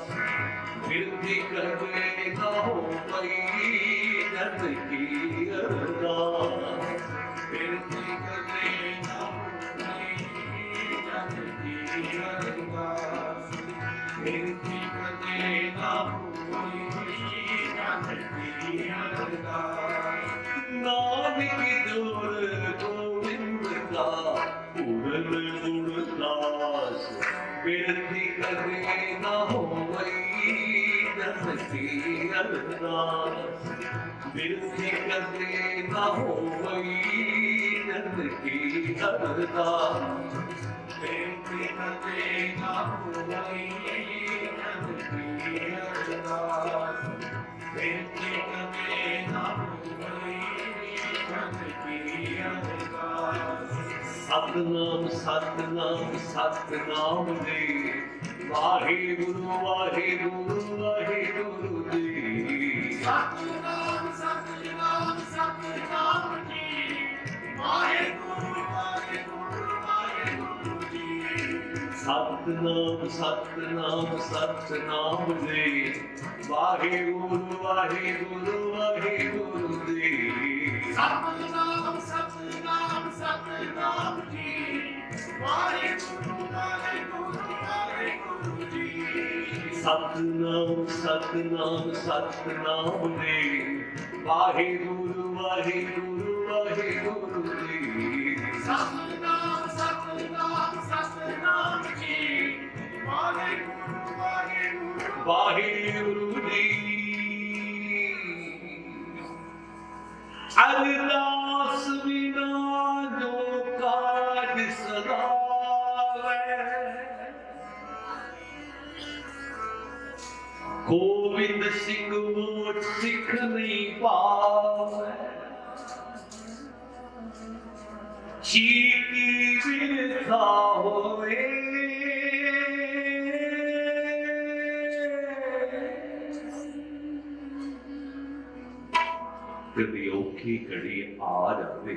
बिरथी करे ना होई जन की अरदास। बिरथी करे ना होई जन की अरदास। बिरथी करे ना होई जन की अरदास। नानक जोर गोविंद का पूर्ण गुणदास, बिरथी करे ना होई जन की अरदास। बिरथी करे ना होई जन की अरदास। बिरथी करे ना होई जन की अरदास। बिरथी करे ना होई सतनाम सतनाम सतनाम दे वाहे गुरु जी सतनाम सतनाम सतनाम जी वाहे गुरु जी सतनाम सतनाम सतनाम दे वाहे गुरु जी सतनाम सतनाम सतनाम जी वाहे गुरु जी सतनाम सतनाम सतनाम दे वाहे गुरु जी सतनाम सतनाम सतनाम जी वाहे गुरु जी अरदास बिना जो काज सदावे गोविंद सिंह वो सिख नहीं पावे चीकी बिरथा होए कभी औखी घड़ी आ जाए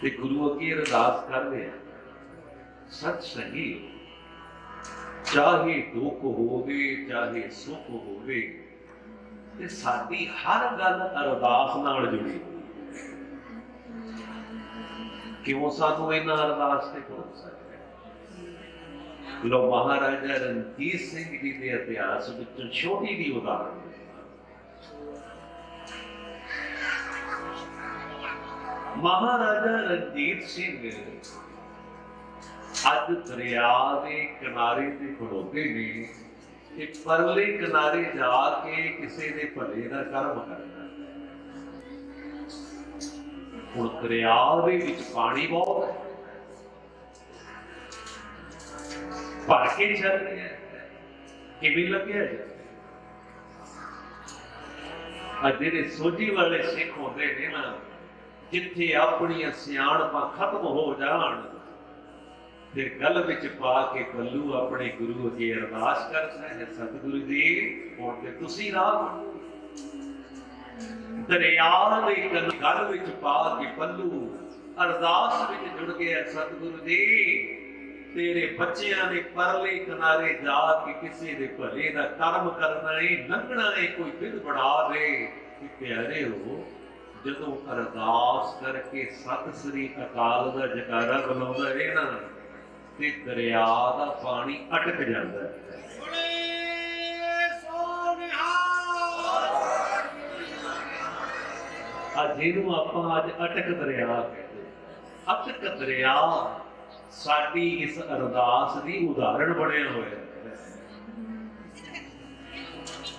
ते गुरु अगे अरदास कर दे सच संगी चाहे दुख होवे चाहे सुख होवे ते साडी हर गल अरदास नाल जुड़ी क्यों सानू इन्हां अरदास ते भरोसा है लो महाराजा रणजीत सिंह जी के इतिहास विच छोटी दी उदाहरण महाराजा रणजीत सिंह अज दरिया के किनारे ते खड़ोते ने ते परले किनारे जाके किसी दे भले दा कर्म करना हुण दरिया दे विच पानी बहुत है भर के चल रहा है किवें लग्या जी जेडे सोझी वाले सिख होंदे ने ना जिथे अपनी सियाणपां खत्म हो जाण ते गल विच पा के पल्लू अपने गुरु अगे अरदास करदा है सतगुरु जी हुण ते तुसीं राह दरिया दे गल विच पा के पल्लू अरदास विच जुड़ गया सतगुरु जी तेरे बच्चियां ने परले किनारे जाके किसी दे भले दा कर्म करना है लंघना है कोई विध बना दे कि प्यारे हो जदों अरदास करके सत श्री अकाल दा जकारा बुलाउंदा है ना ते दरिया दा पानी अटक जांदा है जिन्हों आपां अज अटक दरिया कहते अटक दरिया साडी इस अरदास दी उदाहरण बनिया होया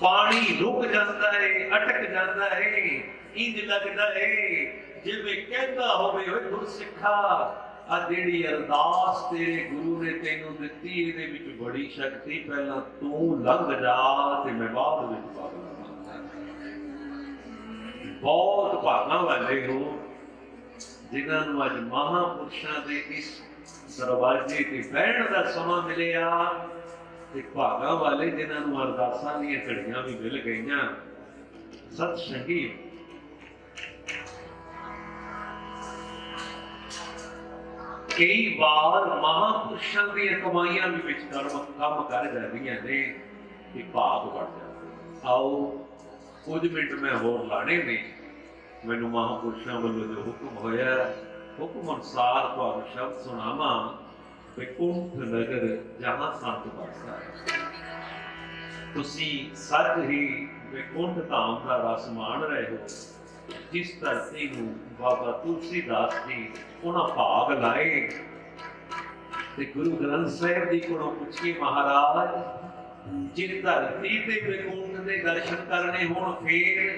पानी रुक जाता है अटक जाता है इंज लगदा है जिवें कहंदा होवे ओए गुरसिखा आ जेड़ी अरदास तेरे गुरु ने तैनूं दित्ती इहदे विच बड़ी शक्ति पहला तू लंघ जा ते मैं बाद विच पावां बहुत भागां वाले हो जिन्हां नूं अज महापुरुषां दे इस दरवाजे ते बहण दा समां मिलिया ते भागां वाले जिन्हां नूं अरदासां दीयां घड़ियां भी मिल गईयां सत संगी कई बार महापुरुषों की कमाइयां भी काम कर जादियां ने कि भाग बढ़ जाते आओ कुछ मिनट मैं होर लाने ने मैनू महापुरुषों वालों जो हुक्म होया हुक्म अनुसार तुहानू शब्द सुनावा वैकुंठ नगर जहां संत बसदा है तुसी सच ही वैकुंठ धाम का रस मान रहे हो जिस धरती को बाबा तुलसीदास जी उन्हें भाग लाए ते गुरु ग्रंथ साहिब जी को पूछिए महाराज जिस धरती ते वैकुंठ के दर्शन करने होण फिर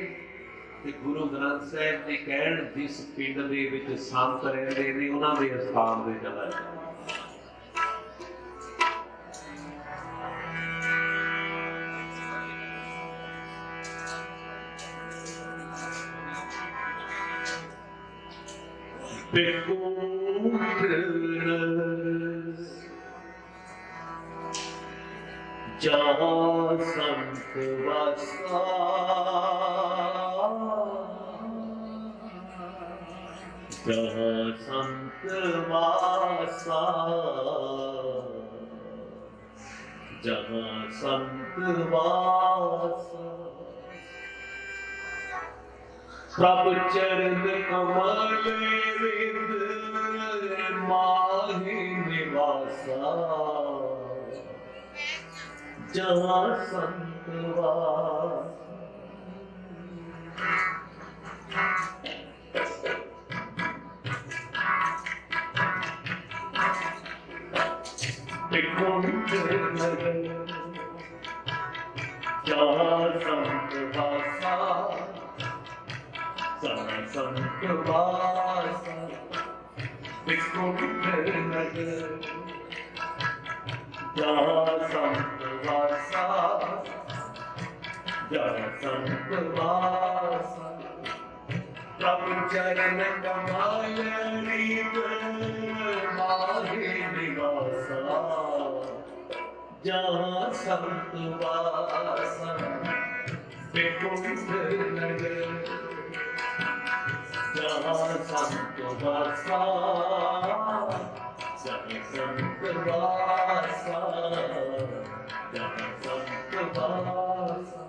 ते गुरु ग्रंथ साहिब जी कहण जिस पिंड दे विच संत रहंदे ने उन्हां दे स्थान ते चला जाओ जहाँ संत वासा जहाँ संत वासा जहाँ संत वासा प्रभु चरण कमल रिद माहि निवासा जहाँ संत वास विकुंठ नगर जहाँ संत वासा जहाँ संत वासा विकुंठ नगर जहाँ संत वासा जहाँ संत वासा प्रभु चरण कमल रीत माहि निवासा जहाँ संत वासा विकुंठ नगर जहाँ संत वासा जहाँ संत वासा जहाँ संत वासा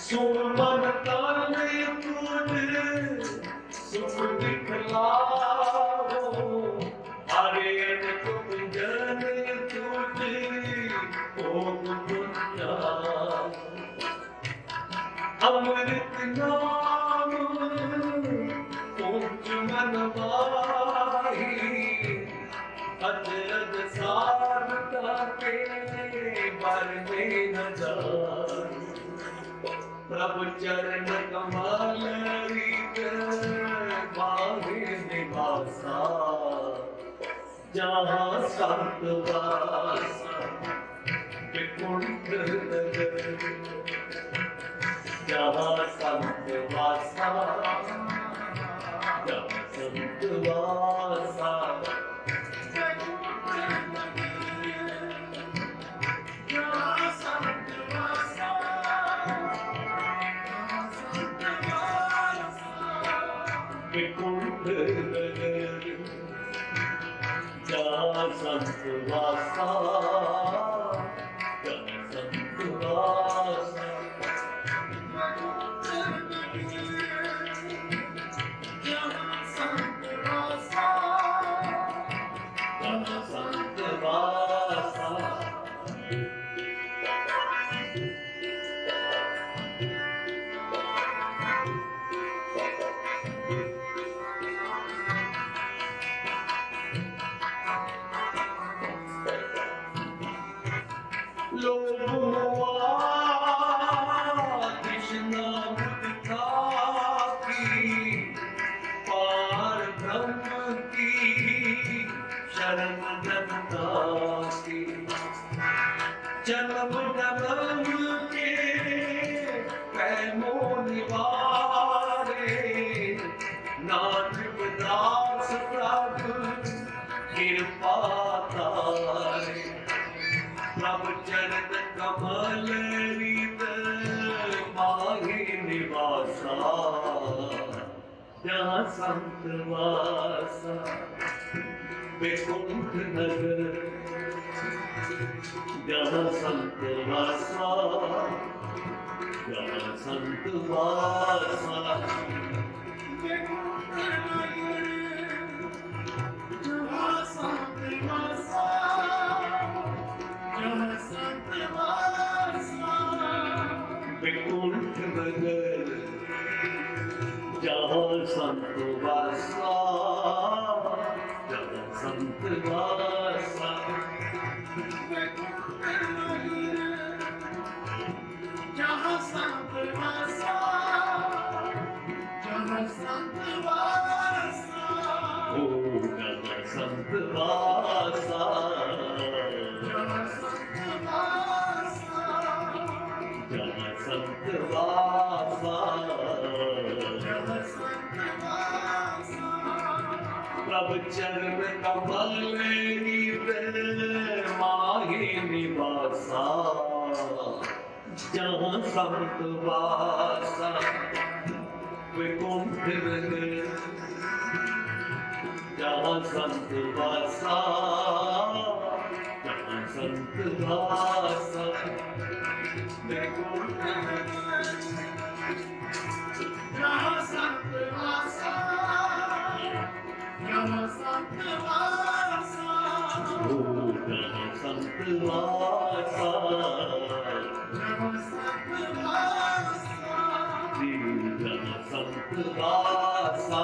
सुमन ताने तुझ सुख दिखलाओ हरे तुम जन तुझ भोग पुण्या अमृत नाम ऊंच मन माही अजरद सारता के बर में न जाए प्रभु चरण कमल रीत माहि निवासा जहाँ संत वासा विकुंठ नगर जहाँ संत वासा जहाँ संत वासा विकुंठ नगर जहाँ संत वासा जहाँ संत वासा जहाँ संत वासा जहाँ संत वासा कृष्ण पार ब्रह्म की शरण जनता की जन्म जन्म के पैमो निवारे नाथ दास प्रभु कृपा तारे प्रभु चरण कमल रीत माहि निवासा जहाँ संत वासा विकुंठ नगर जहाँ संत वासा जहाँ संत वासा विकुंठ नगर जहाँ संत वासा जहाँ संत वासा विकुंठ नगर जहाँ संत वासा जहाँ संत वासा जहाँ संत वासा जहाँ संत वासा संत वासा, जहाँ संत वासा, प्रभ चरण कमल माही निवासा, जहाँ संत वासा वैकुंठ नगर, जहाँ संत वासा, जहाँ संत वासा वैकुंठ नगर, जहाँ संत वासा, जहाँ संत वासा, जहाँ संत वासा, जहाँ संत वासा, जहाँ संत वासा,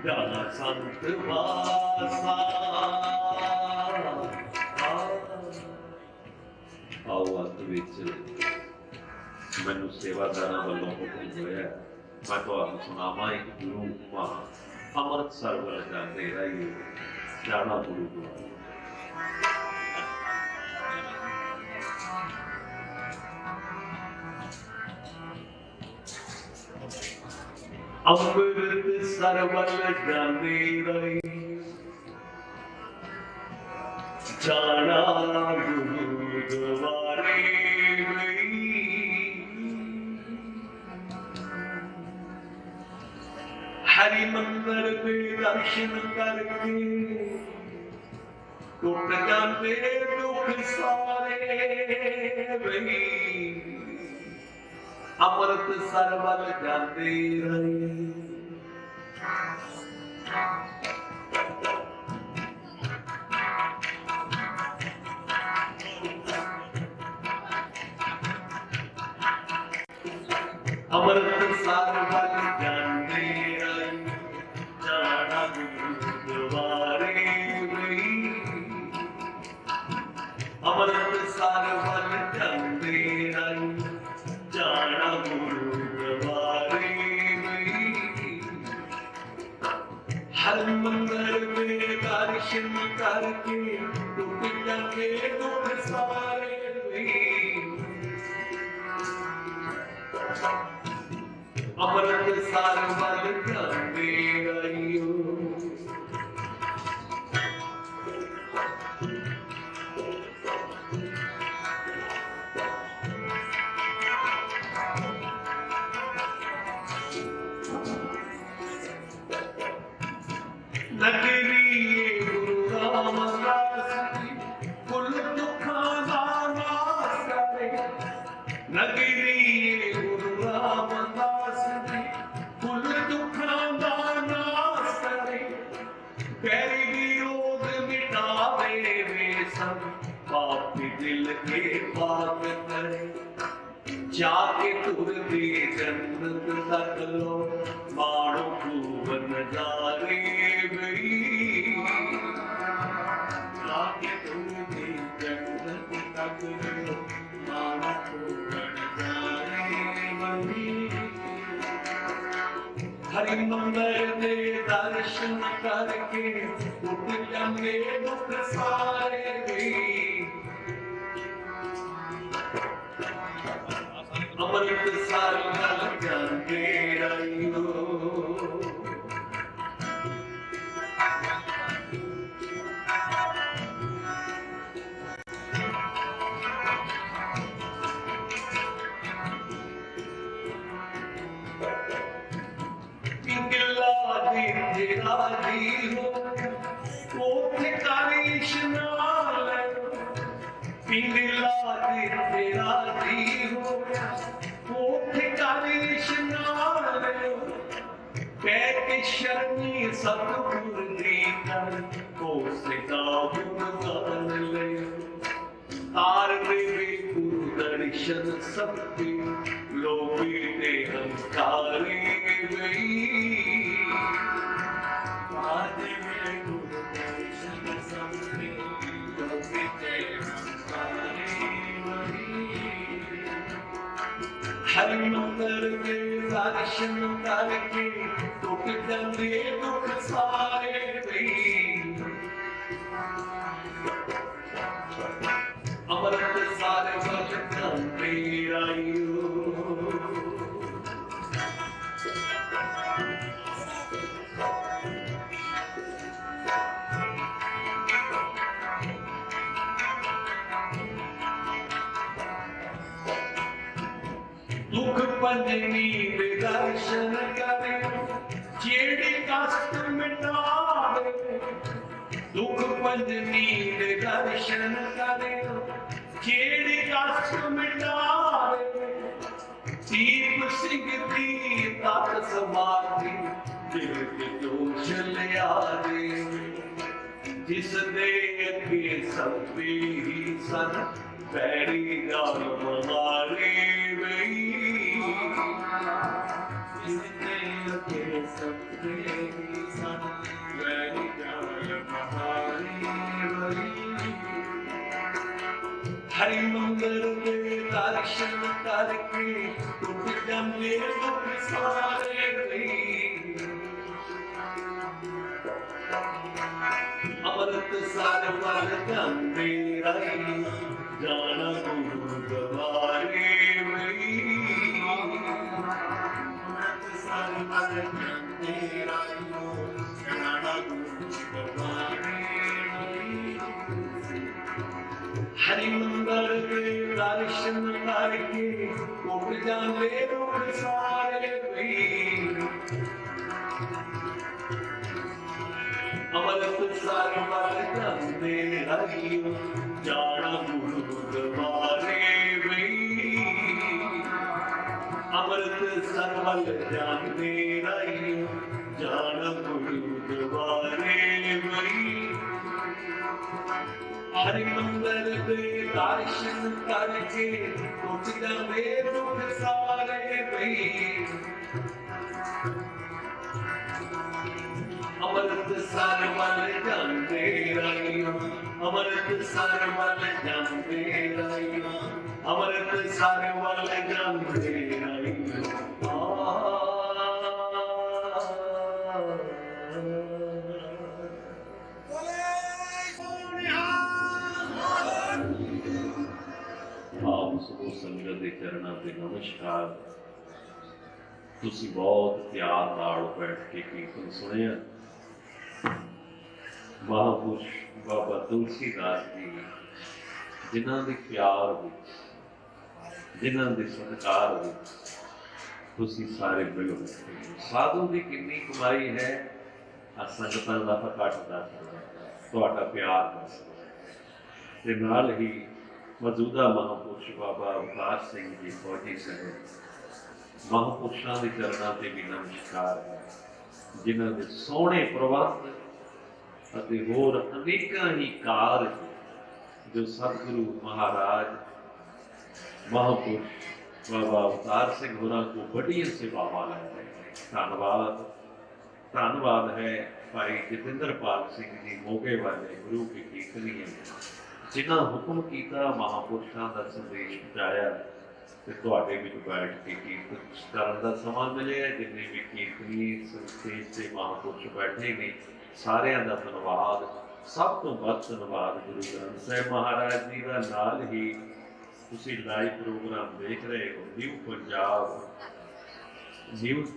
जहाँ संत वासा। आओ अंत विच मैनू सेवादारां वल्लों हुकम होया, मैं तुहानूं सुणावां एक गुरु उपमा। अमृतसर वल जांदे रहिए, जाना गुरुद्वारा। अमृतसर वल जांदे रहिए, जाना गुरुद्वारे गई। हरि मंदिर पे दर्शन करके टूट जाते दुख सारे वही, अमृतसर वल जाते रहे। अमृतसर वल जाते रहे, जाना गुरुद्वारे गई। अमृतसर वल जाते रहे, जाना गुरुद्वारे गई। हर मंदिर में दर्शन करके टूट जाते दुख सारे वही, अमृतसर वल जाते रहियो। नगरी गुरु रामदास जी, कुल दुखां दा नास करे। नगरी गुरु रामदास जी, कुल दुखां दा नास करे। पैरी विरोध मिटावे वे सब, पापी दिल के पाप करे। जाके तुर दे जन्नत तक लो, मानो खूब नजारे गई। जाके तुर दे जन्नत तक लो, मानो खूब नजारे गई। हरि मंदिर दे दर्शन करके टूट जाते दुख सारे गई। अमृतसर वल जाते रहियो। पिंगला दी तेरा दी हो, ओथे काली इशनान। पिंगला दी तेरा दी हो, ओथे काली इशनान। कह के शरणी सतगुर दी कर, को सिकाबुन गान ले। तार देवे गुरु दर्शन सबके, लोभी ते हंकारी गई। तार देवे गुरु दर्शन सबके, लोभी ते हंकारी गई। हरि मंदिर में दर्शन करके टूट जाते दुख सारे वही, दुख पंजनी दे दर्शन करे जेड़ी कष्ट मिटावे दुख पंजनी दे दर्शन करे जेड़ी कष्ट मिटावे दीप सिंह दी तक समाधि दिल के जोश लिया दे जिस दे अगे सभी ही सन पैरी गाल महारे वही जिसने अगे सभी ही सन पैरी गाल महारे वही हरि मंदिर के दर्शन करके टूट जाते दुख सारे अमृत सर वर जाते रही जाना गुरु द्वारे वही अमृत सर वर जाते रही जाना गुरु द्वारे हरि मंदिर के दर्शन करके उठ जाते दुख सारे अमृत सर वर जाते रही जाना गुरु द्वारे अमृत सर वर जाते रही जाना गुरु द्वारे हरि मंदिर के दर्शन करके उठ जाते दुख सारे अमृत सर वर जाते रही अमृत सर वर जाते रही अमृत सर वर जाते रही आप सबो संगत के चरणों से नमस्कार। तुसी बहुत प्यार नाल बैठ के कीर्तन सुनिया। महापुरुष बाबा तुलसीदास जी जिन्हां दे प्यार विच जिन्हां दे सत्कार विच तुसी सारे मिल बैठे। साधु की कितनी कमाई है संगतां दा घट दस तुहाडा प्यार दस ते नाल ही मौजूदा महापुरुष बाबा अवतार सिंह जी फौजी साहब महापुरुषों के चरणों से भी नमस्कार है जिन्हों के सोहने प्रबंध अते होर अनेकों ही कार्य जो सतगुरु महाराज महापुरुष बाबा अवतार सिंह होरां को बड़िया सेवावां लैंदे धन्नवाद धन्नवाद है भाई जतिंद्रपाल सिंह जी मोगे वाले गुरु की कीर्तनीय जिन्हें हुक्म किया महापुरुषों का संदेश पहुँचाया तुहाडे विच बैठ के कीर्तन करन दा समां मिले। जिन्ने भी कीर्तनी स्टेज से महापुरुष बैठे ने सारियां दा धन्नवाद। सब तो वध धन्नवाद गुरु ग्रंथ साहिब महाराज जी का। नाल ही तुसीं लाइव प्रोग्राम देख रहे हो न्यूज़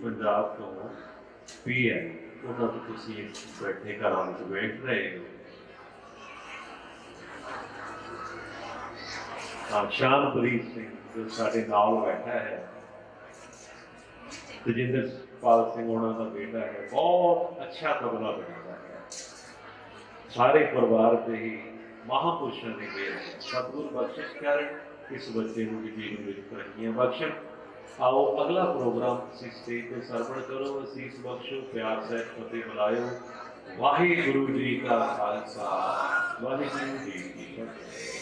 पंजाब तो PM उन्हां तो तुसीं बैठे घरां विच बैठ रहे हो। शानप्रीत सिंह जो साढ़े नाल बैठा है तजिंदर पाल सिंह उन्होंने का बेटा है बहुत अच्छा तबला बजाता है। सारे परिवार से ही महापुरुषों ने मेल सतगुरु बख्शिश कर इस बच्चे को भी जीवन में तरक्कियां बख्शन। आओ अगला प्रोग्राम स्टेज पर सरवण करो असीस बख्शो प्यार से फतेह बुलायो। वाहिगुरु जी का खालसा वाहिगुरु जी की फतेह।